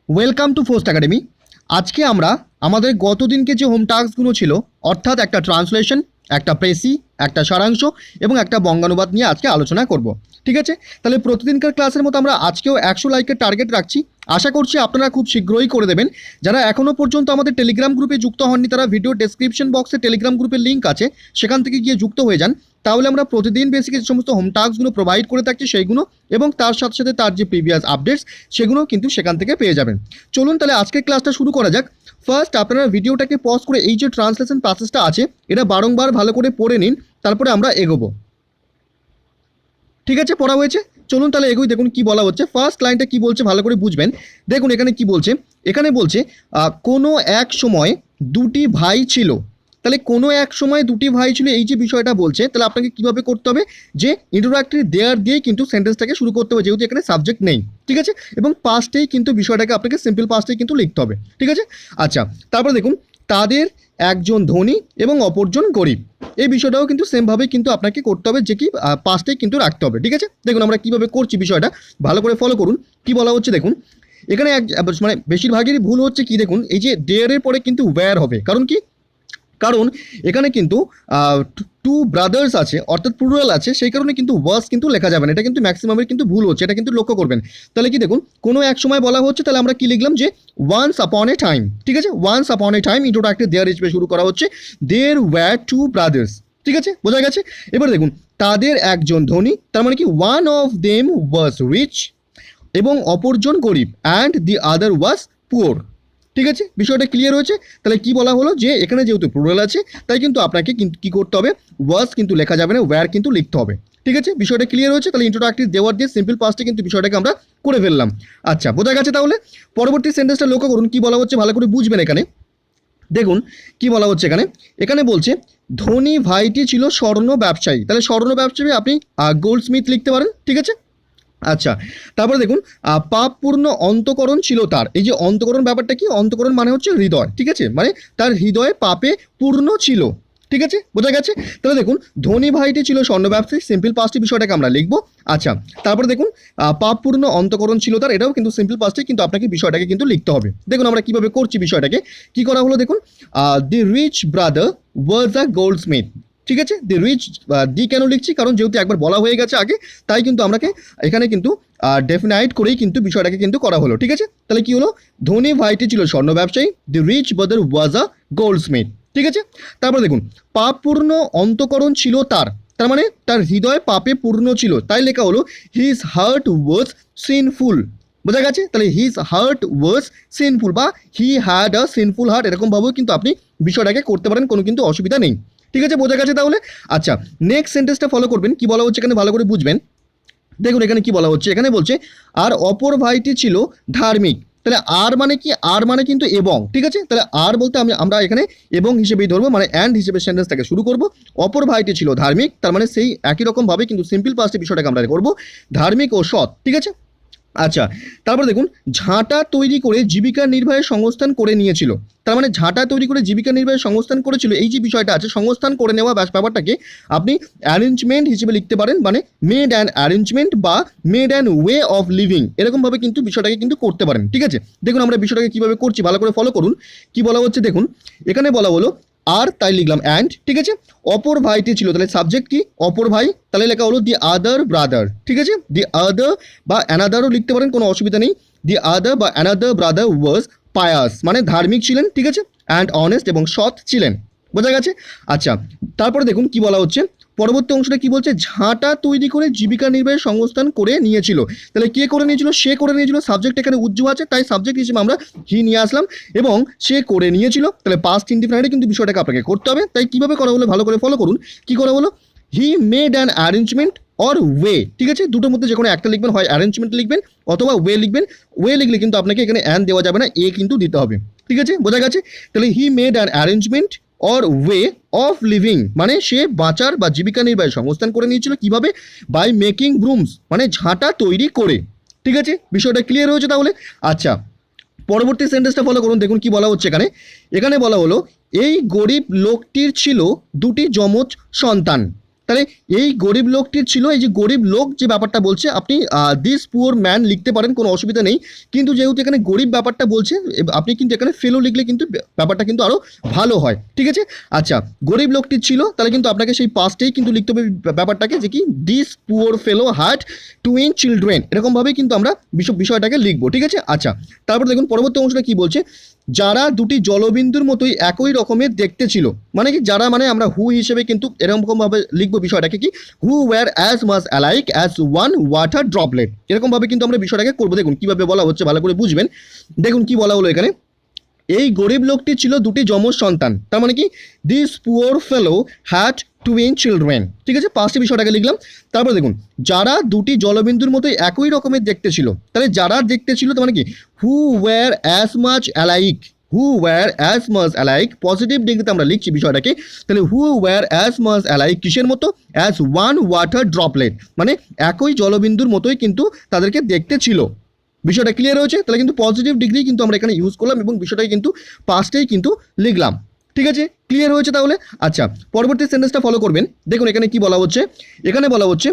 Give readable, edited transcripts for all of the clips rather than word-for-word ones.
Welcome to frost academy. আজকে আমরা আমাদের গতদিনকে যে হোম টাস্কগুলো ছিল, অর্থাৎ একটা ট্রান্সলেশন, একটা প্রেসি, একটা সারাংশ এবং একটা বঙ্গানুবাদ নিয়ে আজকে আলোচনা করব। ঠিক আছে, তাহলে প্রতিদিনকার ক্লাসের মতো আমরা আজকেও 100 লাইকের টার্গেট রাখছি। আশা করছি আপনারা খুব শীঘ্রই করে দেবেন। যারা এখনও পর্যন্ত আমাদের টেলিগ্রাম গ্রুপে যুক্ত হননি, তারা ভিডিও ডেসক্রিপশন বক্সে টেলিগ্রাম গ্রুপের লিঙ্ক আছে, সেখান থেকে গিয়ে যুক্ত হয়ে যান। তাহলে আমরা প্রতিদিন বেসিকে যে সমস্ত হোম টাস্কগুলো প্রোভাইড করে থাকছি সেইগুলো এবং তার সাথে সাথে তার যে প্রিভিয়াস আপডেটস সেগুলো কিন্তু সেখান থেকে পেয়ে যাবেন। চলুন তাহলে আজকের ক্লাসটা শুরু করা যাক। ফার্স্ট আপনারা ভিডিওটাকে পজ করে এই যে ট্রান্সলেশন প্রসেসটা আছে এটা বারংবার ভালো করে পড়ে নিন, তারপরে আমরা এগোবো। ঠিক আছে, পড়া হয়েছে, চলুন তাহলে এগোই। দেখুন কি বলা হচ্ছে, ফার্স্ট লাইনটা কি বলছে ভালো করে বুঝবেন। দেখুন এখানে কি বলছে, এখানে বলছে কোনো এক সময় দুটি ভাই ছিল। তাহলে কোনো এক সময় দুটি ভাই ছিল, এই যে বিষয়টা বলছে, তাহলে আপনাকে কিভাবে করতে হবে, যে ইন্ট্রোডাক্টরি দেয়ার দিয়েই কিন্তু সেন্টেন্সটাকে শুরু করতে হবে, যেহেতু এখানে সাবজেক্ট নেই। ঠিক আছে, এবং পাস্টেই কিন্তু বিষয়টাকে আপনাকে সিম্পল পাস্টেই কিন্তু লিখতে হবে। ঠিক আছে, আচ্ছা তারপরে দেখুন, তাদের একজন ধনী এবং অপরজন গরিব, এই বিষয়টাও কিন্তু সেমভাবেই কিন্তু আপনাকে করতে হবে, যে কি পাস্টেই কিন্তু রাখতে হবে। ঠিক আছে, দেখুন আমরা কিভাবে করছি, বিষয়টা ভালো করে ফলো করুন। কি বলা হচ্ছে দেখুন, এখানে মানে বেশিরভাগেরই ভুল হচ্ছে কি, দেখুন এই যে ডেয়ারের পরে কিন্তু ওয়্যার হবে, কারণ কি, কারণ এখানে কিন্তু টু ব্রাদার্স আছে, অর্থাৎ প্লুরাল আছে, সেই কারণে কিন্তু ওয়াজ কিন্তু লেখা যাবে না। এটা কিন্তু ম্যাক্সিমামের কিন্তু ভুল হচ্ছে, এটা কিন্তু লক্ষ্য করবেন। তাহলে কি দেখুন, কোনো এক সময় বলা হচ্ছে, তাহলে আমরা কি লিখলাম, যে ওয়ান্স আপন এ টাইম। ঠিক আছে, ওয়ান্স আপন এ টাইম ইন্ট্রোডাক্টরি দেয়ার হিসেবে শুরু করা হচ্ছে, দেয়ার ওয়্যার টু ব্রাদার্স। ঠিক আছে, বোঝা গেছে। এবার দেখুন, তাদের একজন ধনী, তার মানে কি one of them was rich, এবং অপরজন গরিব, and the other was poor. ঠিক আছে, বিষয়টা ক্লিয়ার হয়েছে। তাহলে কি বলা হলো, যে এখানে যেহেতু প্লুরাল আছে তাই কিন্তু আপনাকে কিন্তু কি করতে হবে, ওয়াজ কিন্তু লেখা যাবে না, ওয়্যার কিন্তু লিখতে হবে। ঠিক আছে, বিষয়টা ক্লিয়ার হয়েছে। তাহলে ইন্ট্রোডাক্টরি দেওয়ার দিয়ে সিম্পল পাস্টে কিন্তু বিষয়টাকে আমরা করে ফেললাম। আচ্ছা, বোঝা গেছে। তাহলে পরবর্তী সেন্টেন্সটা লক্ষ্য করুন, কি বলা হচ্ছে ভালো করে বুঝবেন। এখানে দেখুন কি বলা হচ্ছে, এখানে এখানে বলছে ধনী ভাইটি ছিল স্বর্ণ ব্যবসায়ী। তাহলে স্বর্ণ ব্যবসায়ী আপনি গোল্ড স্মিথ লিখতে পারেন। ঠিক আছে, আচ্ছা তারপরে দেখুন, পাপপূর্ণ অন্তঃকরণ ছিল তার। এই যে অন্তঃকরণ ব্যাপারটা কি, অন্তঃকরণ মানে হচ্ছে হৃদয়। ঠিক আছে, মানে তার হৃদয়ে পাপে পূর্ণ ছিল। ঠিক আছে, বোঝা গেছে। তাহলে দেখুন, ধনী ভাইটি ছিল স্বর্ণ ব্যবসায়ী, সিম্পল পাস্টে বিষয়টাকে আমরা লিখবো। আচ্ছা তারপরে দেখুন, পাপপূর্ণ অন্তঃকরণ ছিল তার, এটাও কিন্তু সিম্পল পাস্টে কিন্তু আপনাকে বিষয়টাকে কিন্তু লিখতে হবে। দেখুন আমরা কিভাবে করছি, বিষয়টাকে কি করা হলো দেখুন, the rich brother was a goldsmith. ঠিক আছে, দি রিচ, দি কেন লিখছি, কারণ যেহেতু একবার বলা হয়ে গেছে আগে, তাই কিন্তু আমাকে এখানে কিন্তু ডেফিনাইট করেই কিন্তু বিষয়টাকে কিন্তু করা হলো। ঠিক আছে, তাহলে কি হলো, ধনী ভাইটি ছিল স্বর্ণ ব্যবসায়ী, the rich brother was a goldsmith. ঠিক আছে, তারপর দেখুন, পাপপূর্ণ অন্তঃকরণ ছিল তার, তার মানে তার হৃদয় পাপে পূর্ণ ছিল, তাই লেখা হলো হিজ হার্ট ওয়াজ সিনফুল। বোঝা গেছে। তাহলে হিজ হার্ট ওয়াজ সিনফুল, বা he had a sinful heart, এরকমভাবেও কিন্তু আপনি বিষয়টাকে করতে পারেন, কোনো কিন্তু অসুবিধা নেই। ঠিক আছে, বোঝা গেছে। তাহলে আচ্ছা নেক্সট সেন্টেন্সটা ফলো করবেন, কি বলা হচ্ছে এখানে ভালো করে বুঝবেন। দেখুন এখানে কি বলা হচ্ছে, এখানে বলছে আর অপর ভাইটি ছিল ধার্মিক। তাহলে আর মানে কি, আর মানে কিন্তু এবং। ঠিক আছে, তাহলে আর বলতে আমরা এখানে এবং হিসেবেই ধরবো, মানে অ্যান্ড হিসেবে সেন্টেন্সটাকে শুরু করব। অপর ভাইটি ছিল ধার্মিক, তার মানে সেই একই রকমভাবে কিন্তু সিম্পল পাস্টে বিষয়টাকে আমরা করবো, ধার্মিক ও সৎ। ঠিক আছে, আচ্ছা তারপর দেখুন, ঝাঁটা তৈরি করে জীবিকা নির্বাহের সংস্থান করে নিয়েছিল। তার মানে ঝাঁটা তৈরি করে জীবিকা নির্বাহের সংস্থান করেছিল, এই যে বিষয়টা আছে সংস্থান করে নেওয়া ব্যাপারটাকে আপনি অ্যারেঞ্জমেন্ট হিসেবে লিখতে পারেন, মানে মেড অ্যান অ্যারেঞ্জমেন্ট বা made an way of living, এরকমভাবে কিন্তু বিষয়টাকে কিন্তু করতে পারেন। ঠিক আছে, দেখুন আমরা বিষয়টাকে কীভাবে করছি ভালো করে ফলো করুন। কি বলা হচ্ছে দেখুন, এখানে বলা হলো আর, তাই লিখলাম অ্যান্ড। ঠিক আছে, অপর ভাইটি ছিল, তাহলে সাবজেক্ট কি অপর ভাই, তাহলে লেখা হলো দি আদার ব্রাদার। ঠিক আছে, দি আদার বা অ্যানাদারও লিখতে পারেন, কোনো অসুবিধা নেই। দি আদার বা অ্যানাদার ব্রাদার ওয়াজ পায়াস, মানে ধার্মিক ছিলেন। ঠিক আছে, অ্যান্ড অনেস্ট এবং সৎ ছিলেন। বোঝা গেছে। আচ্ছা তারপরে দেখুন কি বলা হচ্ছে, পরবর্তী অংশটা কি বলছে, ঝাঁটা তৈরি করে জীবিকা নির্বাহের সংস্থান করে নিয়েছিল। তাহলে কে করে নিয়েছিল, সে করে নিয়েছিল। সাবজেক্ট এখানে উজ্জ্ব আছে, তাই সাবজেক্ট হিসেবে আমরা হি নিয়ে আসলাম, এবং সে করে নিয়েছিল। তাহলে পাস্ট ইনডিফিনাইটে কিন্তু বিষয়টাকে আপনাকে করতে হবে। তাই কিভাবে করা হলো ভালো করে ফলো করুন। কি করা হলো, he made an arrangement or way. ঠিক আছে, দুটোর মধ্যে যে কোনো একটা লিখবেন, হয় অ্যারেঞ্জমেন্ট লিখবেন অথবা ওয়ে লিখবেন। ওয়ে লিখলে কিন্তু আপনাকে এখানে অ্যান দেওয়া যাবে না, এ কিন্তু দিতে হবে। ঠিক আছে, বোঝা গেছে। তাহলে he made an arrangement or way of living, মানে সে বাঁচার বা জীবিকা নির্বাহের সংস্থান করে নিয়েছিল। কিভাবে, বাই মেকিং ব্রুমস, মানে ঝাঁটা তৈরি করে। ঠিক আছে, বিষয়টা ক্লিয়ার হয়েছে। তাহলে আচ্ছা পরবর্তী সেন্টেন্সটা ফলো করুন। দেখুন কি বলা হচ্ছে এখানে, এখানে বলা হলো এই গরিব লোকটির ছিল দুটি যমজ সন্তান। তাহলে এই গরিব লোকটির ছিল, এই যে গরিব লোক যে ব্যাপারটা বলছে, আপনি দিস পুয়ার ম্যান লিখতে পারেন, কোনো অসুবিধা নেই, কিন্তু যেহেতু এখানে গরিব ব্যাপারটা বলছে আপনি কিন্তু এখানে ফেলো লিখলে কিন্তু ব্যাপারটা কিন্তু আরও ভালো হয়, ঠিক আছে। আচ্ছা, গরিব লোকটির ছিল, তাহলে কিন্তু আপনাকে সেই পাস্টেই কিন্তু লিখতে হবে ব্যাপারটাকে, যে কি this poor fellow had twin children, এরকমভাবেই কিন্তু আমরা বিষয়টাকে লিখবো, ঠিক আছে। আচ্ছা, তারপর দেখুন পরবর্তী অংশটা কি বলছে, যারা দুটি জলবিন্দুর মতোই একই রকমের দেখতে ছিল, মানে কি যারা, মানে আমরা হু হিসেবে কিন্তু এরকমভাবে লিখবো বিষয়টাকে, কি who were as much alike as one water droplet, এরকমভাবে কিন্তু আমরা বিষয়টাকে করবো। দেখুন কিভাবে বলা হচ্ছে, ভালো করে বুঝবেন। দেখুন কি বলা হলো এখানে, এই গরিব লোকটি ছিল দুটি যমজ সন্তান, তার মানে কি this poor fellow had twin children, ঠিক আছে, পাঁচটি বিষয়টাকে লিখলাম। তারপর দেখুন, যারা দুটি জলবিন্দুর মতো একই রকমের দেখতে ছিল, তাহলে যারা দেখতে ছিল তার মানে কি who were as much alike, who were as much alike, positive ডিগ্রিতে আমরা লিখছি বিষয়টাকে, তাহলে who were as much alike কিসের মতো, অ্যাজ ওয়ান ওয়াটার ড্রপলেট, মানে একই জলবিন্দুর মতোই কিন্তু তাদেরকে দেখতে ছিল। বিষয়টা ক্লিয়ার হয়েছে, তাহলে কিন্তু পজিটিভ ডিগ্রি কিন্তু আমরা এখানে ইউজ করলাম এবং বিষয়টাকে কিন্তু পাস্টেই কিন্তু লিখলাম, ঠিক আছে, ক্লিয়ার হয়েছে তাহলে। আচ্ছা, পরবর্তী সেন্টেন্সটা ফলো করবেন। দেখুন এখানে কি বলা হচ্ছে, এখানে বলা হচ্ছে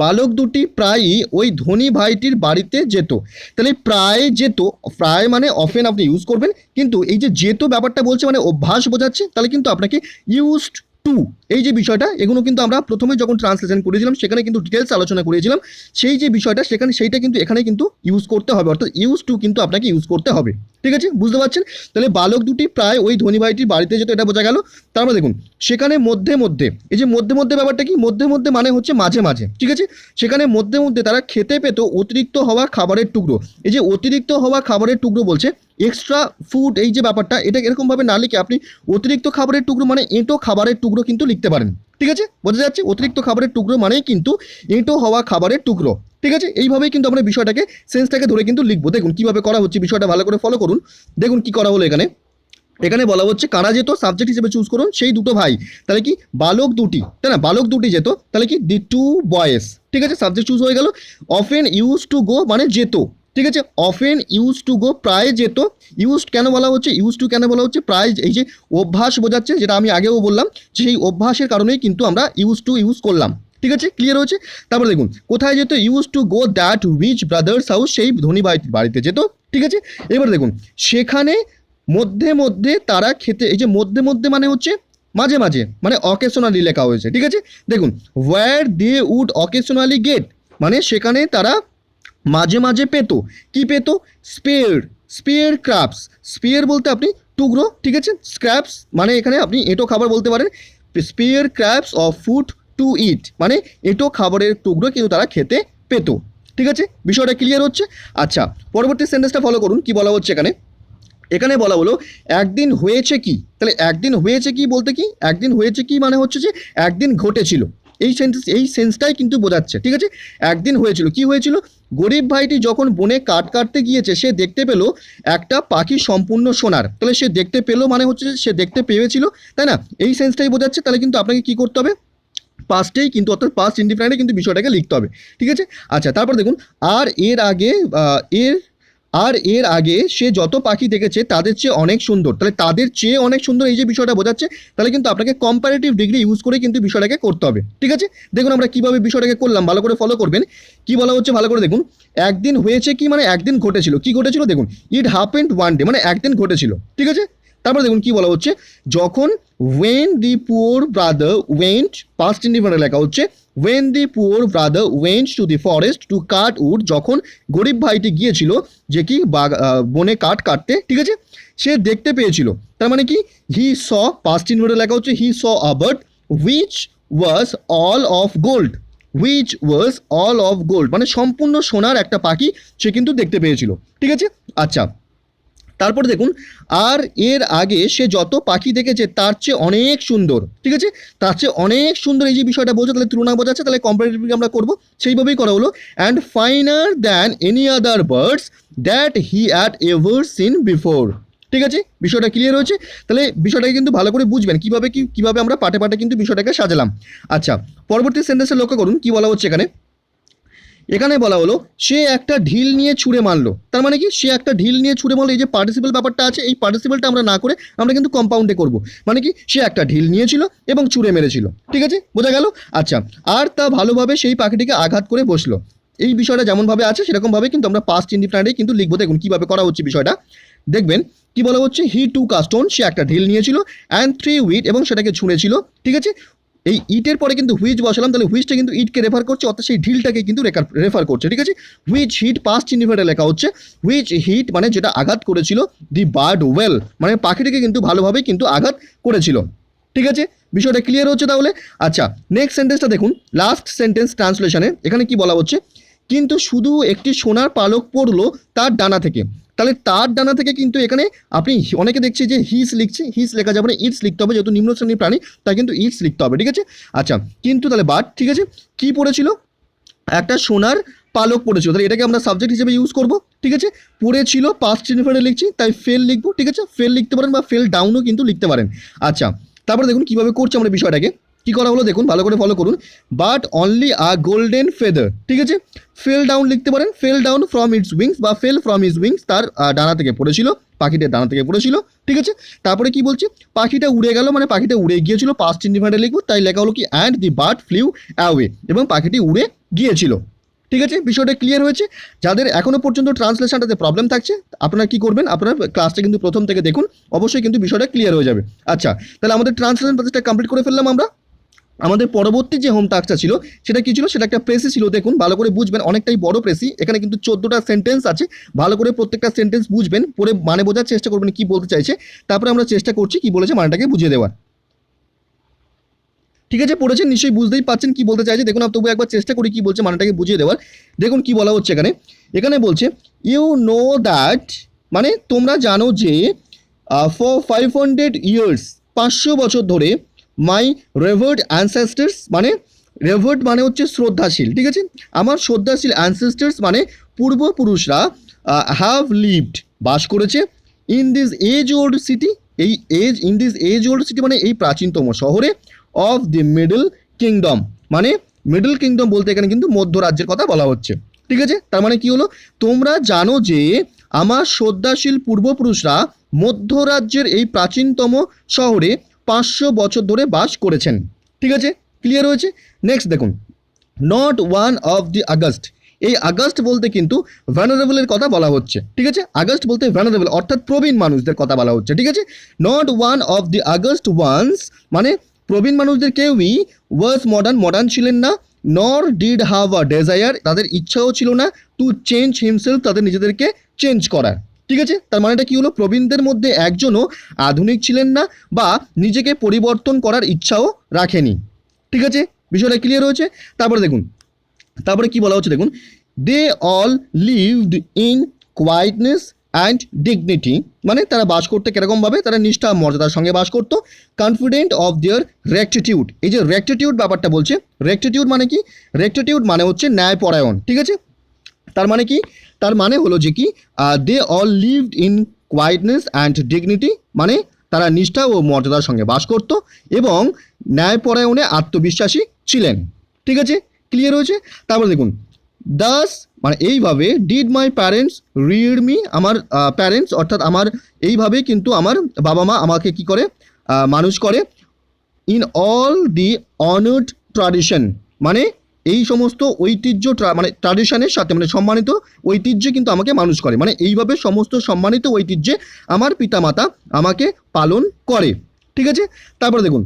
বালক দুটি প্রায়ই ওই ধনী ভাইটির বাড়িতে যেত, তাহলে প্রায় যেত, প্রায় মানে অফেন আপনি ইউজ করবেন, কিন্তু এই যে যেত ব্যাপারটা বলছে মানে অভ্যাস বোঝাচ্ছে, তাহলে কিন্তু আপনাকে ইউজড টু, এই যে বিষয়টা, এগুলো কিন্তু আমরা প্রথমে যখন ট্রান্সলেশন করেছিলাম সেখানে কিন্তু ডিটেলস আলোচনা করেছিলাম, সেই যে বিষয়টা সেখানে সেইটা কিন্তু এখানে কিন্তু ইউজ করতে হবে, অর্থাৎ ইউজ টু কিন্তু আপনাকে ইউজ করতে হবে, ঠিক আছে, বুঝতে পারছেন। তাহলে বালক দুটি প্রায় ওই ধনী ভাইটির বাড়িতে যেত, এটা বোঝা গেল। তারপর দেখুন, সেখানে মধ্যে মধ্যে, এই যে মধ্যে মধ্যে ব্যাপারটা কি, মধ্যে মধ্যে মানে হচ্ছে মাঝে মাঝে, ঠিক আছে, সেখানে মধ্যে মধ্যে তারা খেতে পেত অতিরিক্ত হওয়া খাবারের টুকরো, এই যে অতিরিক্ত হওয়া খাবারের টুকরো বলছে, এক্সট্রা ফুড, এই যে ব্যাপারটা, এটা এরকমভাবে না লিখে আপনি অতিরিক্ত খাবারের টুকরো মানে এঁটো খাবারের টুকরো কিন্তু লিখতে পারেন, ঠিক আছে, বোঝা যাচ্ছে, অতিরিক্ত খাবারের টুকরো মানেই কিন্তু এঁটো হওয়া খাবারের টুকরো, ঠিক আছে, এইভাবেই কিন্তু আমরা বিষয়টাকে সেন্সটাকে ধরে কিন্তু লিখবো। দেখুন কিভাবে করা হচ্ছে, বিষয়টা ভালো করে ফলো করুন। দেখুন কি করা হলো এখানে, এখানে বলা হচ্ছে কারা যেত, সাবজেক্ট হিসেবে চুজ করুন সেই দুটো ভাই, তাহলে কি বালক দুটি, তাই না, বালক দুটি যেত, তাহলে কি দি টু বয়েস, ঠিক আছে, সাবজেক্ট চুজ হয়ে গেল। অফেন ইউজ টু গো মানে যেত, ঠিক আছে, অফেন ইউজ টু গো প্রায় যেত, ইউজড কেন বলা হচ্ছে, ইউজ টু কেন বলা হচ্ছে, প্রায় এই যে অভ্যাস বোঝাচ্ছে, যেটা আমি আগেও বললাম যে সেই অভ্যাসের কারণেই কিন্তু আমরা ইউজ টু ইউজ করলাম, ঠিক আছে, ক্লিয়ার হয়েছে। তারপর দেখুন কোথায় যেত, use to go that rich brother's house, সেই ধনী বাড়িতে যেত, ঠিক আছে। এবার দেখুন, সেখানে মধ্যে মধ্যে তারা খেতে, এই যে মধ্যে মধ্যে মানে হচ্ছে মাঝে মাঝে, মানে অকেশনালি লেখা হয়েছে, ঠিক আছে। দেখুন where they would occasionally get, মানে সেখানে তারা মাঝে মাঝে পেত, কি পেত, স্পেয়ার ক্রাবস, স্পেয়ার বলতে আপনি টুকরো, ঠিক আছে, স্ক্র্যাপস মানে এখানে আপনি এঁটো খাবার বলতে পারেন, স্পেয়ার ক্রাবস অফ ফুড টু ইট, মানে এঁটো খাবারের টুকরো কিন্তু তারা খেতে পেত, ঠিক আছে, বিষয়টা ক্লিয়ার হচ্ছে। আচ্ছা, পরবর্তী সেন্টেন্সটা ফলো করুন, কি বলা হচ্ছে এখানে, এখানে বলা হলো একদিন হয়েছে কি, তাহলে একদিন হয়েছে কি বলতে কি, একদিন হয়েছে কি মানে হচ্ছে যে একদিন ঘটেছিল, এই সেন্সটাই কিন্তু বোঝাচ্ছে, ঠিক আছে, একদিন হয়েছিল, কি হয়েছিল, গরিব ভাইটি যখন বনে কাঠ কাটতে গিয়েছে সে দেখতে পেল একটা পাখি সম্পূর্ণ সোনার, তাহলে সে দেখতে পেলো মানে হচ্ছে সে দেখতে পেয়েছিল, তাই না, এই সেন্সটাই বোঝাচ্ছে। তাহলে কিন্তু আপনাকে কি করতে হবে, পাস্টেই কিন্তু, অর্থাৎ পাস্ট ইনডিফারেন্টে কিন্তু বিষয়টাকে লিখতে হবে, ঠিক আছে। আচ্ছা, তারপর দেখুন, এর আগে সে যত পাখি দেখেছে তাদের চেয়ে অনেক সুন্দর, তাহলে তাদের চেয়ে অনেক সুন্দর, এই যে বিষয়টা বোঝাচ্ছে, তাহলে কিন্তু আপনাকে কম্পারেটিভ ডিগ্রি ইউজ করে কিন্তু বিষয়টাকে করতে হবে, ঠিক আছে। দেখুন আমরা কিভাবে বিষয়টাকে করলাম, ভালো করে ফলো করবেন। কি বলা হচ্ছে ভালো করে দেখুন, একদিন হয়েছে কি মানে একদিন ঘটেছিল, কি ঘটেছিল, দেখুন ইট হ্যাপেন্ড ওয়ান ডে, মানে একদিন ঘটেছিল, ঠিক আছে। তারপর দেখুন কি বলা হচ্ছে, যখন when the poor brother went, past indifferent লেখা হচ্ছে, when the poor brother went to the forest to cut wood, যখন গরিব ভাইটি গিয়েছিল যে কি বনে কাঠ কাটতে, ঠিক আছে, সে দেখতে পেয়েছিল, তার মানে কি হি স, পাস্ট ইনডিফারেন্ট লেখা হচ্ছে, he saw a bird which was all of gold, মানে সম্পূর্ণ সোনার একটা পাখি সে কিন্তু দেখতে পেয়েছিল, ঠিক আছে। আচ্ছা, তারপর দেখুন, আর এর আগে সে যত পাখি দেখেছে তার চেয়ে অনেক সুন্দর, ঠিক আছে, তার চেয়ে অনেক সুন্দর, এই যে বিষয়টা বোঝা, তাহলে তুলনা বোঝাচ্ছে, তাহলে কম্পারেটিভলি আমরা করবো, সেইভাবেই করা হলো। And finer than any other birds that he had ever seen before, ঠিক আছে, বিষয়টা ক্লিয়ার হয়েছে। তাহলে বিষয়টাকে কিন্তু ভালো করে বুঝবেন কিভাবে আমরা পাটে পাটে কিন্তু বিষয়টাকে সাজালাম। আচ্ছা, পরবর্তী সেন্টেন্সে লক্ষ্য করুন কি বলা হচ্ছে এখানে, এখানে বলা হলো সে একটা ঢিল নিয়ে ছুঁড়ে মারলো, তার মানে কি সে একটা ঢিল নিয়ে ছুঁড়ে মারলো। এই যে পার্টিসিপল ব্যাপারটা আছে, এই পার্টিসিপলটা আমরা না করে আমরা কিন্তু কম্পাউন্ডে করব, মানে কি সে একটা ঢিল নিয়েছিল এবং ছুঁড়ে মেরেছিল, ঠিক আছে, বোঝা গেল। আচ্ছা, আর তা ভালোভাবে সেই পাখিটিকে আঘাত করে বসলো। এই বিষয়টা যেমনভাবে আছে সেরকমভাবে কিন্তু আমরা পাস্ট ইনডিফিনাইটে কিন্তু লিখবো। দেখুন কীভাবে করা হচ্ছে বিষয়টা, দেখবেন কি বলা হচ্ছে, হি টুক আ স্টোন, সে একটা ঢিল নিয়েছিল, অ্যান্ড 3 উইট, এবং সেটাকে ছুঁড়েছিল, ঠিক আছে। এই ইটের পরে কিন্তু হুইচ বসালাম, তাহলে হুইচটা কিন্তু ইটকে রেফার করছে, অর্থাৎ সেই ঢিলটাকে কিন্তু রেফার করছে, ঠিক আছে। হুইচ হিট পাস্ট ইনডিফিনাইটে লেখা হচ্ছে, হুইচ হিট মানে যেটা আঘাত করেছিল, দি বার্ড ওয়েল মানে পাখিটিকে কিন্তু ভালোভাবে কিন্তু আঘাত করেছিল, ঠিক আছে। বিষয়টা ক্লিয়ার হচ্ছে তাহলে। আচ্ছা, নেক্সট সেন্টেন্সটা দেখুন, লাস্ট সেন্টেন্স ট্রান্সলেশনে এখানে কি বলা হচ্ছে, কিন্তু শুধু একটি সোনার পালক পড়লো তার ডানা থেকে। তাহলে তার ডানা থেকে কিন্তু এখানে আপনি অনেকে দেখছি যে হিস লিখছে, হিস লেখা যাবে না, ইটস লিখতে হবে, যেহেতু নিম্ন শ্রেণীর প্রাণী তাই কিন্তু ইটস লিখতে হবে, ঠিক আছে। আচ্ছা, কিন্তু তাহলে বাট, ঠিক আছে, কি পড়েছিল, একটা সোনার পালক পড়েছিল, তাহলে এটাকে আমরা সাবজেক্ট হিসেবে ইউজ করব, ঠিক আছে। পড়েছিল পাস্ট ইনডিফিনাইটে লিখছি, তাই ফেল লিখবো, ঠিক আছে। ফেল লিখতে পারেন বা ফেল ডাউনও কিন্তু লিখতে পারেন। আচ্ছা, তারপরে দেখুন কীভাবে করছে আমরা বিষয়টাকে, কি করা হলো দেখুন, ভালো করে ফলো করুন। But only a golden feather, ঠিক আছে। ফেল ডাউন লিখতে পারেন, fail down from its wings বা ফেল ফ্রম ইটস উইংস, তার ডানা থেকে পড়েছিল, পাখিটার ডানা থেকে পড়েছিল, ঠিক আছে। তারপরে কি বলছি, পাখিটা উড়ে গেল, মানে পাখিটা উড়ে গিয়েছিল, পাস্ট ইনডিফিনাইটে লিখবো, তাই লেখা হলো কি, and the bird flew away, এবং পাখিটি উড়ে গিয়েছিল, ঠিক আছে। বিষয়টা ক্লিয়ার হয়েছে। যাদের এখনো পর্যন্ত ট্রান্সলেশনটাতে প্রবলেম থাকছে, আপনারা কি করবেন, আপনারা ক্লাসটা কিন্তু প্রথম থেকে দেখুন, অবশ্যই কিন্তু বিষয়টা ক্লিয়ার হয়ে যাবে। আচ্ছা, তাহলে আমাদের ট্রান্সলেশন প্রসেসটা কমপ্লিট করে ফেললাম আমরা। আমাদের পরবর্তী যে হোম টাস্কটা ছিল সেটা কি ছিল, সেটা একটা প্রেসি ছিল। দেখুন ভালো করে বুঝবেন, অনেকটাই বড় প্রেসি, এখানে কিন্তু 14টা সেন্টেন্স আছে, ভালো করে প্রত্যেকটা সেন্টেন্স বুঝবেন, পরে মানে বোঝার চেষ্টা করবেন কি বলতে চাইছে, তারপরে আমরা চেষ্টা করছি কি বলেছে মানেটাকে বুঝিয়ে দেওয়ার, ঠিক আছে। পড়েছেন নিশ্চয়ই, বুঝতেই পারছেন কি বলতে চাইছে। দেখুন তবু একবার চেষ্টা করি কি বলছে মানেটাকে বুঝিয়ে দেওয়ার। দেখুন কি বলা হচ্ছে এখানে, এখানে বলছে ইউ নো দ্যাট, মানে তোমরা জানো যে, ফর 500 ইয়ার্স 500 বছর ধরে, মাই রেভার্ড অ্যানসেস্টার্স, মানে রেভার্ড মানে হচ্ছে শ্রদ্ধাশীল, ঠিক আছে, আমার শ্রদ্ধাশীল অ্যানসেস্টার্স মানে পূর্বপুরুষরা, হ্যাভ লিভড বাস করেছে, in this age old city, এই age in this age old city মানে এই প্রাচীনতম শহরে, অফ দি মিডল কিংডম, মানে মিডল কিংডম বলতে এখানে কিন্তু মধ্য রাজ্যের কথা বলা হচ্ছে, ঠিক আছে। তার মানে কি হলো, তোমরা জানো যে আমার শ্রদ্ধাশীল পূর্বপুরুষরা মধ্যরাজ্যের এই প্রাচীনতম শহরে 500 বছর ধরে বাস করেছেন, ঠিক আছে, ক্লিয়ার হয়েছে। নেক্সট দেখুন, not one of the August, এই আগস্ট বলতে কিন্তু ভ্যানারেবলের কথা বলা হচ্ছে, ঠিক আছে। আগস্ট বলতে ভ্যানারেবল অর্থাৎ প্রবীণ মানুষদের কথা বলা হচ্ছে, ঠিক আছে। Not one of the august ones মানে প্রবীণ মানুষদের কেউই ওয়াজ মডার্ন ছিলেন না, নর ডিড হ্যাভ আ ডেজায়ার, তাদের ইচ্ছাও ছিল না, টু চেঞ্জ হিমসেলফ, তাদের নিজেদেরকে চেঞ্জ করার, ঠিক আছে। তার মানেটা কি হলো, প্রবীণদের মধ্যে একজনও আধুনিক ছিলেন না বা নিজেকে পরিবর্তন করার ইচ্ছাও রাখেনি, ঠিক আছে। বিষয়টা ক্লিয়ার হয়েছে। তারপরে দেখুন, তারপরে কি বলা হচ্ছে দেখুন, they all lived in quietness and dignity, মানে তারা বাস করতে কীরকমভাবে, তারা নিষ্ঠা মর্যাদার সঙ্গে বাস করতো, কনফিডেন্ট অফ দেয়ার রেক্টিটিউড, এই যে রেক্টিটিউড ব্যাপারটা বলছে, রেক্টিটিউড মানে কি, রেক্টিটিউড মানে হচ্ছে ন্যায়পরায়ণ, ঠিক আছে। তার মানে কি, তার মানে হলো যে কি, they all lived in quietness and dignity, মানে তারা নিষ্ঠা ও মর্যাদার সঙ্গে বাস করত এবং ন্যায়পরায়ণে আত্মবিশ্বাসী ছিলেন, ঠিক আছে, ক্লিয়ার হয়েছে। তারপর দেখুন, দাস মানে এইভাবে, did my parents rear me, আমার প্যারেন্টস অর্থাৎ আমার এইভাবে কিন্তু আমার বাবা মা আমাকে কি করে, মানুষ করে, in all the honoured tradition, মানে এই সমস্ত ঐতিহ্য মানে ট্র্যাডিশনের সাথে, মানে সম্মানিত ঐতিহ্যে কিন্তু আমাকে মানুষ করে, মানে এইভাবে সমস্ত সম্মানিত ঐতিহ্যে আমার পিতামাতা আমাকে পালন করে, ঠিক আছে। তারপরে দেখুন,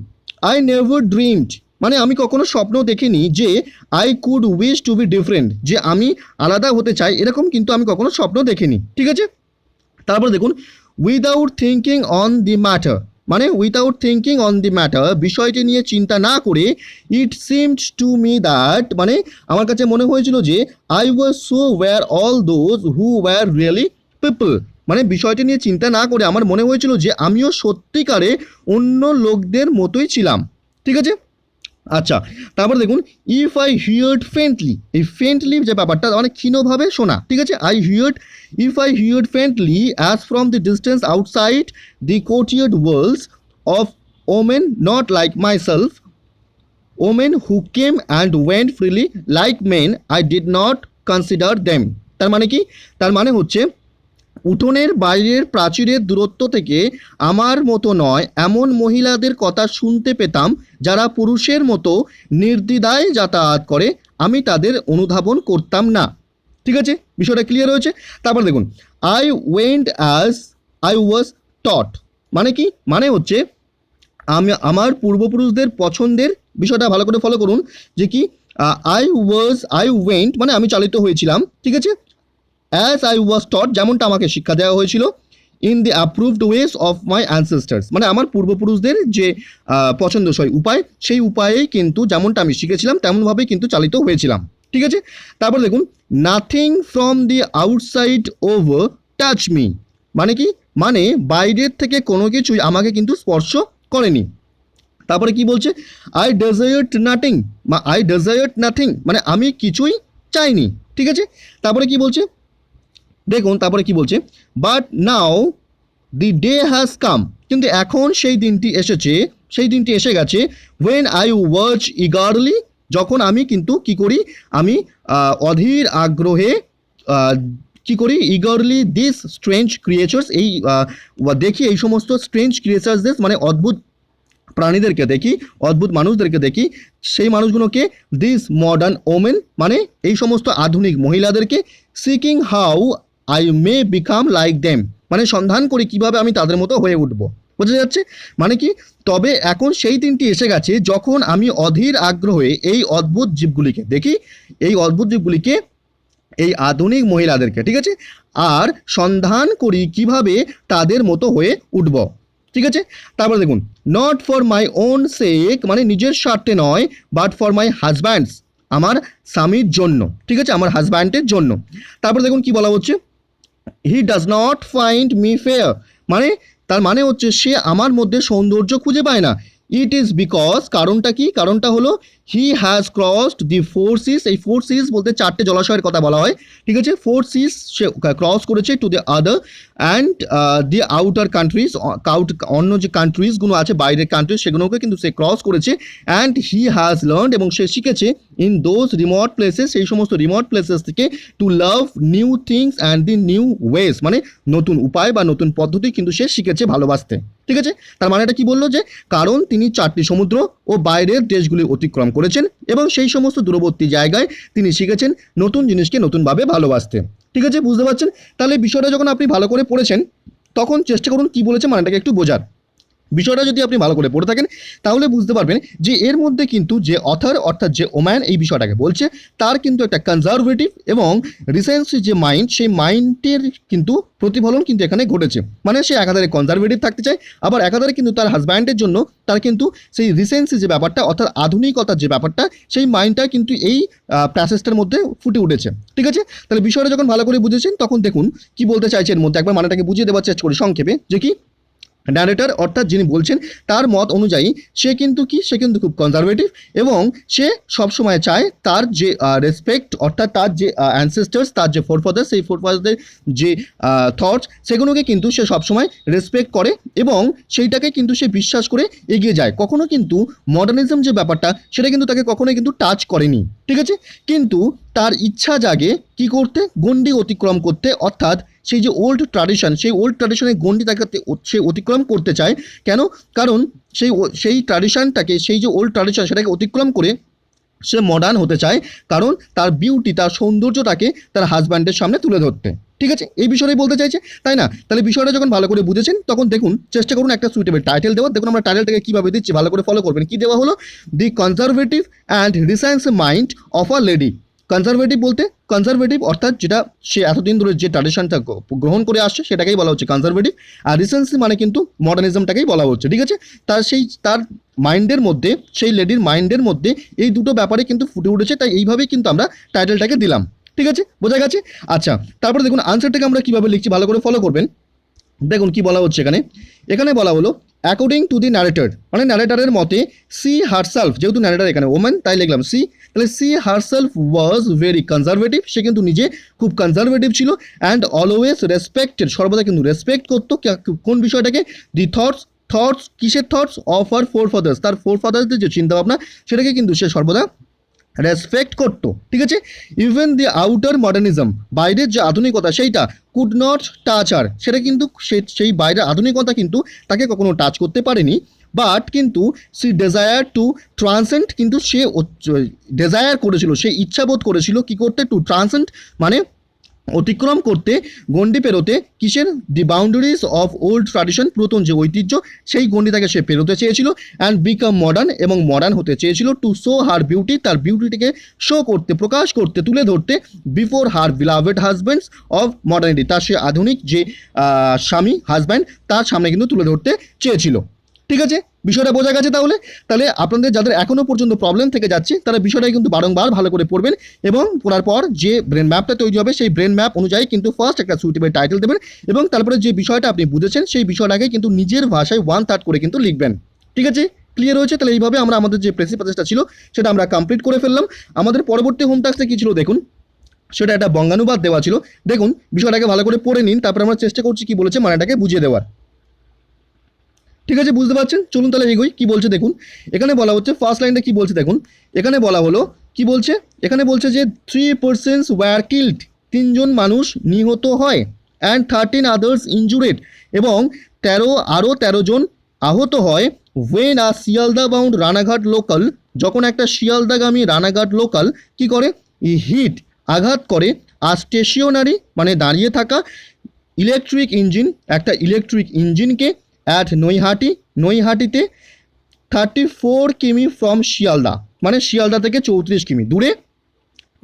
আই নেভার ড্রিমড, মানে আমি কখনো স্বপ্ন দেখিনি যে, I could wish to B different, যে আমি আলাদা হতে চাই, এরকম কিন্তু আমি কখনো স্বপ্ন দেখিনি, ঠিক আছে। তারপর দেখুন, without thinking on the matter, মানে without thinking on the matter, বিষয়টি নিয়ে চিন্তা না করে, it seemed to me that, মানে আমার কাছে মনে হয়েছিল যে, I was so were all those who were really people, মানে বিষয়টি নিয়ে চিন্তা না করে আমার মনে হয়েছিল যে আমিও সত্যিকারে অন্য লোকদের মতোই ছিলাম, ঠিক আছে। আচ্ছা, তারপর দেখুন, ইফ আই হিয়ার্ড ফেন্টলি, এই ফেন্টলি যে ব্যাপারটা মানে ক্ষীণভাবে শোনা, ঠিক আছে। If I heard faintly as from the distance outside the courtyard walls of women not like myself, women who came and went freely like men I did not consider them. তার মানে কি? তার মানে হচ্ছে উঠোনের বাইরের প্রাচীরের দূরত্ব থেকে আমার মতো নয় এমন মহিলাদের কথা শুনতে পেতাম যারা পুরুষের মতো নির্দ্বিধায় যাতায়াত করে, আমি তাদের অনুধাবন করতাম না। ঠিক আছে, বিষয়টা ক্লিয়ার হয়েছে। তারপর দেখুন, I went as I was taught. মানে কি? মানে হচ্ছে আমি আমার পূর্বপুরুষদের পছন্দের, বিষয়টা ভালো করে ফলো করুন, যে কি আই ওয়েন্ট মানে আমি চালিত হয়েছিলাম, ঠিক আছে, অ্যাজ আই ওয়াজ টট যেমনটা আমাকে শিক্ষা দেওয়া হয়েছিল, in the approved ways of my ancestors মানে আমার পূর্বপুরুষদের যে পছন্দসই উপায়, সেই উপায়েই কিন্তু যেমনটা আমি শিখেছিলাম তেমনভাবেই কিন্তু চালিত হয়েছিলাম। ঠিক আছে, তারপর দেখুন, nothing from the outside over touch me. মানে কি? মানে বাইরের থেকে কোনো কিছুই আমাকে কিন্তু স্পর্শ করেনি। তারপরে কি বলছে? আই ডেজায়ার্ড নাথিং মানে আমি কিছুই চাইনি। ঠিক আছে, তারপরে কি বলছে দেখুন, তারপরে কি বলছে, but now the day has come, কিন্তু এখন সেই দিনটি এসেছে, সেই দিনটি এসে গেছে, ওয়েন আই ওয়াচ ইগারলি, যখন আমি কিন্তু কি করি, আমি অধীর আগ্রহে কি করি, ইগারলি দিস স্ট্রেঞ্জ ক্রিয়েচার্স, এই দেখি এই সমস্ত স্ট্রেঞ্জ ক্রিয়েচার্সদের মানে অদ্ভুত প্রাণীদেরকে দেখি, অদ্ভুত মানুষদেরকে দেখি, সেই মানুষগুলোকে, দিস মডার্ন ওমেন মানে এই সমস্ত আধুনিক মহিলাদেরকে, seeking how I may become like them মানে সন্ধান করি কিভাবে আমি তাদের মতো হয়ে উঠবো। বোঝা যাচ্ছে? মানে কি? তবে এখন সেই দিনটি এসে গেছে যখন আমি অধীর আগ্রহে এই অদ্ভুত জীবগুলিকে দেখি, এই অদ্ভুত জীবগুলিকে, এই আধুনিক মহিলাদেরকে, ঠিক আছে, আর সন্ধান করি কিভাবে তাদের মতো হয়ে উঠব। ঠিক আছে, তারপর দেখুন, নট ফর মাই ওন সেক মানে নিজের স্বার্থে নয়, বাট ফর মাই হাজব্যান্ডস আমার স্বামীর জন্য। ঠিক আছে, আমার হাজব্যান্ডের জন্য। তারপর দেখুন কি বলা হচ্ছে, he does not find me fair মানে তার মানে হচ্ছে সে আমার মধ্যে সৌন্দর্য খুঁজে পায় না। ইট ইজ বিকজ, কারণটা কি? কারণটা হলো he has crossed the four seas. এই ফোর সিস বলতে চারটে জলাশয়ের কথা বলা হয়। ঠিক আছে, ফোর সিস সে ক্রস করেছে to the other and the outer countries, অন্য যে কান্ট্রিজগুলো আছে বাইরের কান্ট্রিজ সেগুলোকে কিন্তু সে ক্রস করেছে। অ্যান্ড হি হ্যাজ লার্নড এবং সে শিখেছে ইন দোজ রিমোট প্লেসেস, সেই সমস্ত রিমোট প্লেসেস থেকে, to love new things and the new ways মানে নতুন উপায় বা নতুন পদ্ধতি কিন্তু সে শিখেছে ভালোবাসতে। ঠিক আছে, তার মানে এটা কি বললো, যে কারণ তিনি চারটি সমুদ্র ও বাইরের দেশগুলি অতিক্রম করেছেন এবং সেই সমস্ত দূরবর্তী জায়গায় তিনি শিখেছেন নতুন জিনিসকে নতুনভাবে ভালোবাসতে। ঠিক আছে, বুঝতে পারছেন? তাহলে বিষয়টা যখন আপনি ভালো করে পড়েছেন তখন চেষ্টা করুন কি বলেছে মানেটাকে একটু বোঝার। বিষয়টা যদি আপনি ভালো করে পড়ে থাকেন তাহলে বুঝতে পারবেন যে এর মধ্যে কিন্তু যে অথর অর্থাৎ যে ওম্যান এই বিষয়টাকে বলছে তার কিন্তু একটা কনজারভেটিভ এবং রিসেন্সি যে মাইন্ড, সেই মাইন্ডের কিন্তু প্রতিফলন কিন্তু এখানে ঘটেছে। মানে সে একাধারে কনজারভেটিভ থাকতে চায়, আবার একাধারে কিন্তু তার হাজব্যান্ডের জন্য তার কিন্তু সেই রিসেন্সি যে ব্যাপারটা অর্থাৎ আধুনিকতার যে ব্যাপারটা, সেই মাইন্ডটা কিন্তু এই প্যাসেজটার মধ্যে ফুটে উঠেছে। ঠিক আছে, তাহলে বিষয়টা যখন ভালো করে বুঝেছেন তখন দেখুন কি বলতে চাইছে এর মধ্যে, একবার মানেটাকে বুঝিয়ে দেওয়ার চেষ্টা করি সংক্ষেপে, যে কি ন্যারেটর অর্থাৎ যিনি বলছেন তার মত অনুযায়ী সে কিন্তু খুব কনজারভেটিভ এবং সে সবসময় চায় তার যে রেসপেক্ট অর্থাৎ তার যে অ্যানসেস্টার্স, তার যে ফোরফাদার্স, সেই ফোরফাদারদের যে থটস সেগুলোকে কিন্তু সে সবসময় রেসপেক্ট করে এবং সেইটাকে কিন্তু সে বিশ্বাস করে এগিয়ে যায়। কখনো কিন্তু মডার্নিজম যে ব্যাপারটা সেটা কিন্তু তাকে কখনোই কিন্তু টাচ করেনি। ঠিক আছে, কিন্তু তার ইচ্ছা জাগে কি করতে, গণ্ডি অতিক্রম করতে, অর্থাৎ সেই যে ওল্ড ট্র্যাডিশন, সেই ওল্ড ট্র্যাডিশনের গণ্ডি তাকে সে অতিক্রম করতে চায়। কেন? কারণ সেই ট্র্যাডিশনটাকে, সেই যে ওল্ড ট্র্যাডিশন সেটাকে অতিক্রম করে সে মডার্ন হতে চায়, কারণ তার বিউটি, তার সৌন্দর্যটাকে তার হাজব্যান্ডের সামনে তুলে ধরতে। ঠিক আছে, এই বিষয়টাই বলতে চাইছে, তাই না? তাহলে বিষয়টা যখন ভালো করে বুঝেছেন তখন দেখুন চেষ্টা করুন একটা সুইটেবল টাইটেল দেওয়ার। দেখুন আমরা টাইটেলটাকে কীভাবে দিচ্ছি ভালো করে ফলো করবেন। কি দেওয়া হলো? The conservative and reticent mind of a lady. Conservative বলতে, কনজারভেটিভ অর্থাৎ যেটা সে এতদিন ধরে যে ট্র্যাডিশনটা গ্রহণ করে আসছে সেটাকেই বলা হচ্ছে কনজারভেটিভ, আর রিসেন্সি মানে কিন্তু মডার্নিজমটাকেই বলা হচ্ছে। ঠিক আছে, তার মাইন্ডের মধ্যে, সেই লেডির মাইন্ডের মধ্যে এই দুটো ব্যাপারে কিন্তু ফুটে উঠেছে, তাই এইভাবেই কিন্তু আমরা টাইটেলটাকে দিলাম। ঠিক আছে, বোঝা গেছে? আচ্ছা, তারপরে দেখুন আনসারটাকে আমরা কীভাবে লিখছি ভালো করে ফলো করবেন। দেখুন কি বলা হচ্ছে এখানে বলা হলো অ্যাকর্ডিং টু দি ন্যারেটর মানে ন্যারেটারের মতে, সি হারসেলফ, যেহেতু ন্যারেটার এখানে ওমেন তাই লিখলাম সি, তাহলে she herself was very conservative, সে কিন্তু নিজে খুব কনজারভেটিভ ছিল, অ্যান্ড অলওয়েজ রেসপেক্টেড, সর্বদা কিন্তু রেসপেক্ট করতো কোন বিষয়টাকে, দি থটস থটস, কিসের thoughts? Of our forefathers, তার ফোর ফাদার্সদের যে চিন্তাভাবনা সেটাকে কিন্তু সে সর্বদা রেসপেক্ট করতো, ঠিক আছে। ইভেন দি আউটার মডার্নিজম, বাইরের যে আধুনিকতা সেইটা কুড নট টাচ আর, সেটা কিন্তু সেই বাইরের আধুনিকতা কিন্তু তাকে কখনো টাচ করতে পারেনি। বাট কিন্তু সে ডেজায়ার টু ট্রান্সেন্ড, কিন্তু সে ডেজায়ার করেছিল, সে ইচ্ছাবোধ করেছিল কি করতে? টু ট্রান্সেন্ড মানে অতিক্রম করতে, গণ্ডি পেরোতে, কিসের? দি বাউন্ডারিজ অফ ওল্ড ট্র্যাডিশন, পুরাতন যে ঐতিহ্য সেই গণ্ডিটাকে সে পেরোতে চেয়েছিল। অ্যান্ড বিকাম মডার্ন, এবং মডার্ন হতে চেয়েছিল। টু শো হার বিউটি, তার বিউটিটিকে শো করতে, প্রকাশ করতে, তুলে ধরতে। Before her beloved husbands of modernity, তার সে আধুনিক যে স্বামী, হাজব্যান্ড, তার সামনে কিন্তু তুলে ধরতে চেয়েছিল, ঠিক আছে। বিষয়টা বোঝা গেছে তাহলে? তাহলে আপনাদের যাদের এখনও পর্যন্ত প্রবলেম থেকে যাচ্ছে তারা বিষয়টাই কিন্তু বারংবার ভালো করে পড়বেন, এবং পড়ার পর যে ব্রেন ম্যাপটা তৈরি হবে সেই ব্রেন ম্যাপ অনুযায়ী কিন্তু ফার্স্ট একটা সুইটেবল টাইটেল দেবেন, এবং তারপরে যে বিষয়টা আপনি বুঝেছেন সেই বিষয়টাকে কিন্তু নিজের ভাষায় 1/3 করে কিন্তু লিখবেন, ঠিক আছে। ক্লিয়ার হয়েছে? তাহলে এইভাবে আমরা আমাদের যে প্রেসি প্রসেসটা ছিল সেটা আমরা কমপ্লিট করে ফেললাম। আমাদের পরবর্তী হোম টাস্কটা কী ছিল দেখুন, সেটা একটা বঙ্গানুবাদ দেওয়া ছিল। দেখুন বিষয়টাকে ভালো করে পড়ে নিন, তারপরে আমরা চেষ্টা করছি কি বলেছে মানেটাকে বুঝিয়ে দেওয়ার, ঠিক আছে। বুঝতে পারছেন? চলুন তাহলে এগোই। কি বলছে দেখুন, এখানে বলা হচ্ছে ফার্স্ট লাইনটা কি বলছে দেখুন। এখানে বলা হলো কি বলছে, এখানে বলছে যে 3 persons were killed, 3জন মানুষ নিহত হয়, অ্যান্ড 13 others injured, এবং 13 জন আহত হয়। when a Sealdah bound Ranaghat local, যখন একটা শিয়ালদাগামী রানাঘাট লোকাল কি করে? হিট, আঘাত করে। আর স্টেশনারি মানে দাঁড়িয়ে থাকা, ইলেকট্রিক ইঞ্জিন, একটা ইলেকট্রিক ইঞ্জিনকে, অ্যাট নৈহাটিতে 34 কিমি ফ্রম শিয়ালদা, মানে শিয়ালদা থেকে 34 কিমি দূরে।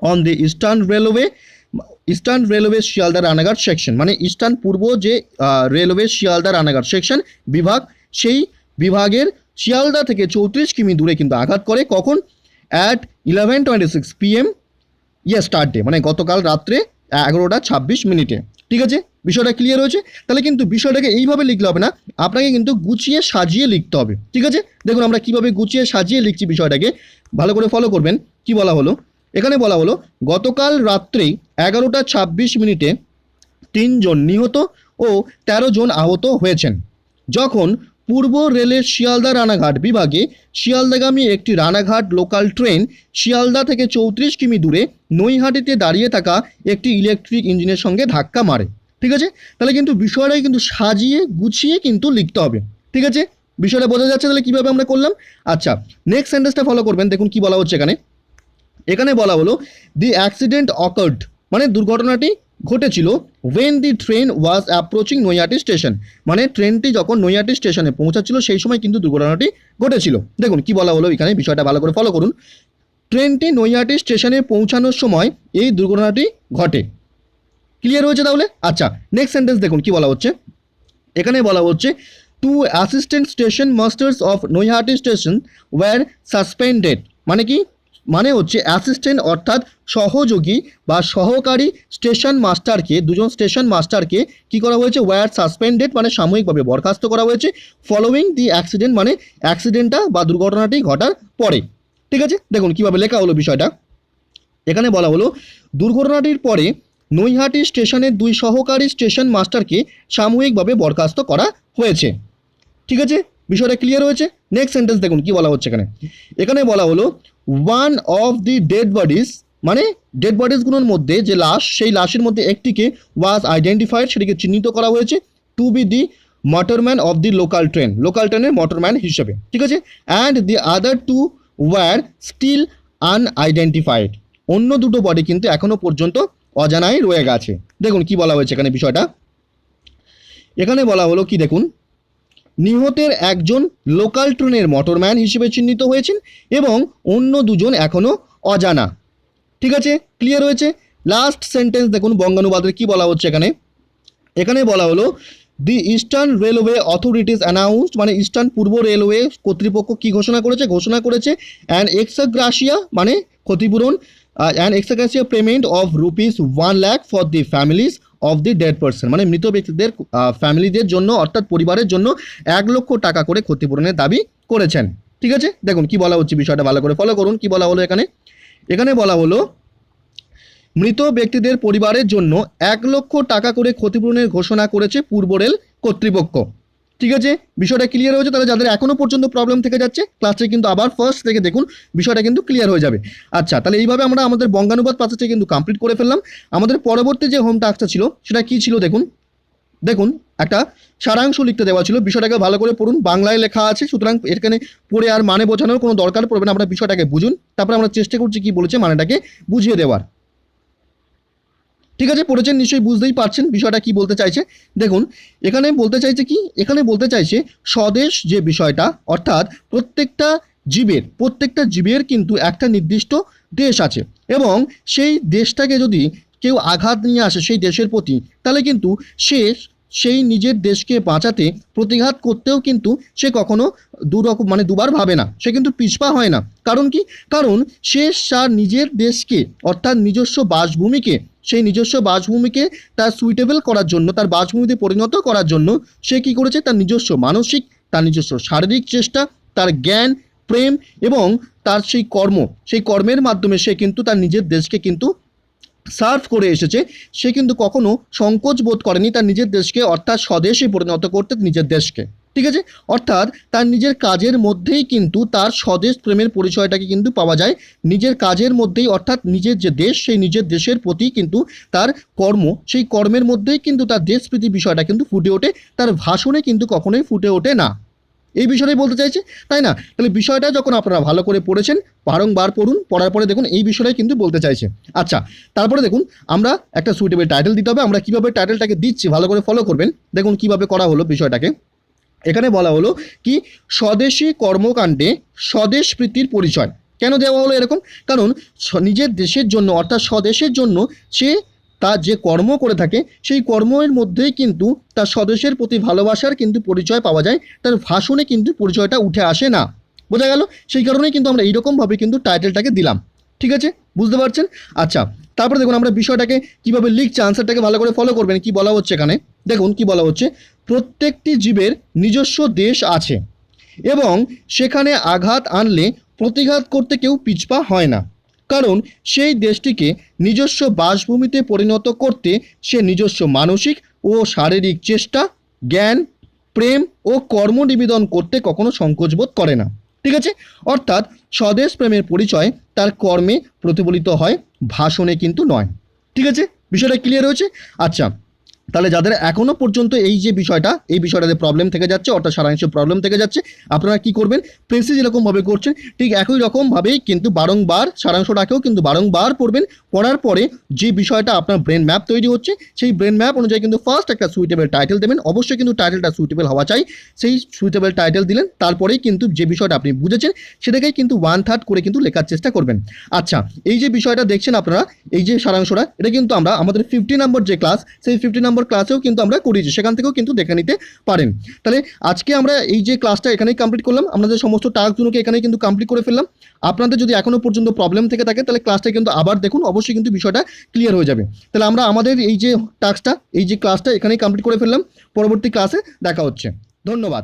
On the eastern railway Sealdah Ranaghat section, মানে ইস্টার্ন পূর্ব যে রেলওয়ে শিয়ালদা রানাঘাট সেকশন বিভাগ, সেই বিভাগের শিয়ালদা থেকে 34 কিমি দূরে কিন্তু আঘাত করে। কখন? অ্যাট 11:26 PM ইয়েস্টারডে, মানে গতকাল রাত্রে 11:26 ঠিক আছে। বিষয়টা ক্লিয়ার হয়েছে? তাহলে কিন্তু বিষয়টাকে এইভাবে লিখলে হবে না, আপনাকে কিন্তু গুছিয়ে সাজিয়ে লিখতে হবে, ঠিক আছে। দেখুন আমরা কিভাবে গুছিয়ে সাজিয়ে লিখছি, বিষয়টাকে ভালো করে ফলো করবেন। কি বলা হলো এখানে? বলা হলো গতকাল রাত্রেই 11:26 3 জন নিহত ও 13 জন আহত হয়েছেন, যখন পূর্ব রেলের শিয়ালদা রানাঘাট বিভাগে শিয়ালদাগামী একটি রানাঘাট লোকাল ট্রেন শিয়ালদা থেকে 34 কিমি দূরে নৈহাটিতে দাঁড়িয়ে থাকা একটি ইলেকট্রিক ইঞ্জিনের সঙ্গে ধাক্কা মারে, ঠিক আছে। তাহলে কিন্তু বিষয়টাই কিন্তু সাজিয়ে গুছিয়ে কিন্তু লিখতে হবে, ঠিক আছে। বিষয়টা বোঝা যাচ্ছে? তাহলে কীভাবে আমরা করলাম। আচ্ছা, নেক্সট সেন্টেন্সটা ফলো করবেন। দেখুন কি বলা হচ্ছে এখানে। এখানে বলা হলো দি অ্যাক্সিডেন্ট অকার্ড, মানে দুর্ঘটনাটি ঘটেছিল। When the train was approaching Naihati station, মানে ট্রেনটি যখন নৈহাটি স্টেশনে পৌঁছাচ্ছিল সেই সময় কিন্তু দুর্ঘটনাটি ঘটেছিল। দেখুন কি বলা হলো এখানে, বিষয়টা ভালো করে ফলো করুন। ট্রেনটি নৈহাটি স্টেশনে পৌঁছানোর সময় এই দুর্ঘটনাটি ঘটে। ক্লিয়ার হয়েছে তাহলে? আচ্ছা, নেক্সট সেন্টেন্স দেখুন কি বলা হচ্ছে। এখানে বলা হচ্ছে 2 assistant station masters of Naihati station were suspended, মানে কি? মানে হচ্ছে অ্যাসিস্ট্যান্ট অর্থাৎ সহযোগী বা সহকারী স্টেশন মাস্টারকে, দুজন স্টেশন মাস্টারকে কি করা হয়েছে? ওয়্যার সাসপেন্ডেড মানে সাময়িকভাবে বরখাস্ত করা হয়েছে। ফলোয়িং দি অ্যাক্সিডেন্ট মানে অ্যাক্সিডেন্টটা বা দুর্ঘটনাটি ঘটার পরে, ঠিক আছে। দেখুন কীভাবে লেখা হলো বিষয়টা। এখানে বলা হলো দুর্ঘটনাটির পরে নৈহাটি স্টেশনের 2 সহকারী স্টেশন মাস্টারকে সাময়িকভাবে বরখাস্ত করা হয়েছে, ঠিক আছে। বিষয়টা ক্লিয়ার হয়েছে? নেক্সট সেন্টেন্স দেখুন কি বলা হচ্ছে এখানে। এখানে বলা হলো one of the dead bodies, মানে ডেড বডিজগুলোর মধ্যে যে লাশ, সেই লাশের মধ্যে একটিকে ওয়াজ আইডেন্টিফাইড, সেটিকে চিহ্নিত করা হয়েছে to be the motorman of the local ট্রেনের মোটরম্যান হিসেবে, ঠিক আছে। And the other 2 were still unidentified, অন্য দুটো বডি কিন্তু এখনো পর্যন্ত অজানাই রয়ে গেছে। দেখুন কি বলা হয়েছে এখানে বিষয়টা। এখানে বলা হলো কি দেখুন, নিহতের একজন লোকাল ট্রেনের মোটরম্যান হিসেবে চিহ্নিত হয়েছেন এবং অন্য দুজন এখনও অজানা, ঠিক আছে। ক্লিয়ার হয়েছে? লাস্ট সেন্টেন্স দেখুন বঙ্গানুবাদের কি বলা হচ্ছে এখানে। এখানে বলা হলো the eastern railway authorities announced, মানে ইস্টার্ন পূর্ব রেলওয়ে কর্তৃপক্ষ কি ঘোষণা করেছে অ্যান এক্সগ্রাসিয়া মানে ক্ষতিপূরণ, an ex gratia payment of ₹1 lakh for the families of the dead person, মানে মৃত ব্যক্তিদের ফ্যামিলিদের জন্য অর্থাৎ পরিবারের জন্য 1 লক্ষ টাকা করে ক্ষতিপূরণের দাবি করেছেন, ঠিক আছে। দেখুন কি বলা হচ্ছে, বিষয়টা ভালো করে ফলো করুন। কি বলা হলো এখানে? এখানে বলা হলো মৃত ব্যক্তিদের পরিবারের জন্য 1 লক্ষ টাকা করে ক্ষতিপূরণের ঘোষণা করেছে পূর্ব রেল কর্তৃপক্ষ, ঠিক আছে, বিষয়টা ক্লিয়ার হয়েছে? তাহলে যাদের এখনো পর্যন্ত প্রবলেম থেকে যাচ্ছে ক্লাসটা কিন্তু আবার ফার্স্ট থেকে দেখুন, বিষয়টা কিন্তু ক্লিয়ার হয়ে যাবে। আচ্ছা, তাহলে এইভাবে আমরা আমাদের বঙ্গানুবাদ পাঁচটা কিন্তু কমপ্লিট করে ফেললাম। আমাদের পরবর্তী যে হোম টাস্কটা ছিল সেটা কি ছিল দেখুন। দেখুন, একটা সারাংশ লিখতে দেওয়া ছিল, বিষয়টাকে ভালো করে পড়ুন, বাংলায় লেখা আছে, সুতরাং এখানে পড়ে আর মানে বোঝানোর কোনো দরকার পড়বে না, আমরা বিষয়টাকে বুঝুন, তারপরে আমরা চেষ্টা করছি কি বলেছে মানেটাকে বুঝিয়ে দেওয়ার। ঠিক আছে, পড়েছেন নিশ্চয়ই, বুঝতেই পারছেন বিষয়টা কি বলতে চাইছে। দেখুন, এখানে বলতে চাইছে কি, এখানে বলতে চাইছে স্বদেশ যে বিষয়টা, অর্থাৎ প্রত্যেকটা জীবের কিন্তু একটা নির্দিষ্ট দেশ আছে, এবং সেই দেশটাকে যদি কেউ আঘাত নিয়ে আসে সেই দেশের প্রতি, তাহলে কিন্তু সে সেই নিজের দেশকে বাঁচাতে প্রতিঘাত করতেও কিন্তু সে কখনো দুবার ভাবে না, সে কিন্তু পিছপা হয় না। কারণ কি? কারণ সে তার নিজের দেশকে, অর্থাৎ নিজস্ব বাসভূমিকে, সেই নিজস্ব বাসভূমিকে তার সুইটেবল করার জন্য, তার বাসভূমিতে পরিণত করার জন্য সে কি করেছে, তার নিজস্ব মানসিক, তার নিজস্ব শারীরিক চেষ্টা, তার জ্ঞান, প্রেম এবং তার সেই কর্মের মাধ্যমে সে কিন্তু তার নিজের দেশকে কিন্তু সার্ভ করে এসেছে। সে কিন্তু কখনো সংকোচ বোধ করেনি তার নিজের দেশকে, অর্থাৎ স্বদেশে পরিণত করতে নিজের দেশকে। ঠিক আছে, অর্থাৎ তার নিজের কাজের মধ্যেই কিন্তু তার স্বদেশ প্রেমের পরিচয়টাকে কিন্তু পাওয়া যায়, নিজের কাজের মধ্যেই, অর্থাৎ নিজের যে দেশ সেই নিজের দেশের প্রতি কিন্তু তার সেই কর্মের মধ্যেই কিন্তু তার দেশপ্রীতি বিষয়টা কিন্তু ফুটে ওঠে, তার ভাষণে কিন্তু কখনোই ফুটে ওঠে না। এই বিষয়টাই বলতে চাইছে, তাই না? তাহলে বিষয়টা যখন আপনারা ভালো করে পড়েছেন, বারংবার পড়ুন, পড়ার পরে দেখুন এই বিষয়টাই কিন্তু বলতে চাইছে। আচ্ছা, তারপরে দেখুন আমরা একটা সুইটেবল টাইটেল দিতে হবে, আমরা কীভাবে টাইটেলটাকে দিচ্ছি ভালো করে ফলো করবেন। দেখুন কীভাবে করা হলো বিষয়টাকে। এখানে বলা হলো কি, স্বদেশী কর্মকাণ্ডে স্বদেশ প্রীতির পরিচয়। কেন দেওয়া হলো এরকম? কারণ নিজের দেশের জন্য, অর্থাৎ স্বদেশের জন্য সে তার যে কর্ম করে থাকে সেই কর্মের মধ্যেই কিন্তু তার স্বদেশের প্রতি ভালোবাসার কিন্তু পরিচয় পাওয়া যায়, তার ভাষণে কিন্তু পরিচয়টা উঠে আসে না। বোঝা গেল? সেই কারণেই কিন্তু আমরা এইরকমভাবে কিন্তু টাইটেলটাকে দিলাম। ঠিক আছে, বুঝতে পারছেন? আচ্ছা, তারপরে দেখুন আমরা বিষয়টাকে কীভাবে লিখছি, আনসারটাকে ভালো করে ফলো করবেন। কি বলা হচ্ছে এখানে দেখুন, কি বলা হচ্ছে, প্রত্যেকটি জীবের নিজস্ব দেশ আছে এবং সেখানে আঘাত আনলে প্রতিঘাত করতে কেউ পিছপা হয় না, কারণ সেই দেশটিকে নিজস্ব বাসভূমিতে পরিণত করতে সে নিজস্ব মানসিক ও শারীরিক চেষ্টা, জ্ঞান, প্রেম ও কর্ম নিবেদন করতে কখনো সংকোচবোধ করে না। ঠিক আছে, অর্থাৎ স্বদেশ প্রেমের পরিচয় তার কর্মে প্রতিফলিত হয়, ভাষণে কিন্তু নয়। ঠিক আছে, বিষয়টা ক্লিয়ার হয়েছে? আচ্ছা, তাহলে যাদের এখনও পর্যন্ত এই বিষয়টাতে প্রবলেম থেকে যাচ্ছে, অর্থাৎ সারাংশ প্রবলেম থেকে যাচ্ছে, আপনারা কি করবেন, প্রেসিজ যেরকমভাবে করছেন ঠিক একই রকমভাবেই কিন্তু বারংবার সারাংশটাকেও কিন্তু বারংবার পড়বেন। পড়ার পরে যে বিষয়টা আপনার ব্রেন ম্যাপ তৈরি হচ্ছে, সেই ব্রেন ম্যাপ অনুযায়ী কিন্তু ফার্স্ট একটা সুইটেবল টাইটেল দেবেন। অবশ্যই কিন্তু টাইটেলটা সুইটেবল হওয়া চাই, সেই সুইটেবল টাইটেল দিলেন, তারপরেই কিন্তু যে বিষয়টা আপনি বুঝেছেন সেটাকেই কিন্তু 1/3 করে কিন্তু লেখার চেষ্টা করবেন। আচ্ছা, এই যে বিষয়টা দেখছেন আপনারা, এই যে সারাংশটা, এটা কিন্তু আমরা আমাদের 50 নম্বর যে ক্লাস, সেই 50 নম্বর ক্লাসেও কিন্তু আমরা করিয়েছি, সেখান থেকেও কিন্তু দেখে নিতে পারেন। তাহলে আজকে আমরা এই যে ক্লাসটা এখানেই কমপ্লিট করলাম, আমাদের সমস্ত টাস্কগুলোকে এখানেই কিন্তু কমপ্লিট করে ফেললাম। আপনাদের যদি এখনও পর্যন্ত প্রবলেম থেকে থাকে তাহলে ক্লাসটা কিন্তু আবার দেখুন, অবশ্যই কিন্তু বিষয়টা ক্লিয়ার হয়ে যাবে। তাহলে আমরা আমাদের এই যে টাস্কটা, এই যে ক্লাসটা এখানেই কমপ্লিট করে ফেললাম, পরবর্তী ক্লাসে দেখা হচ্ছে। ধন্যবাদ।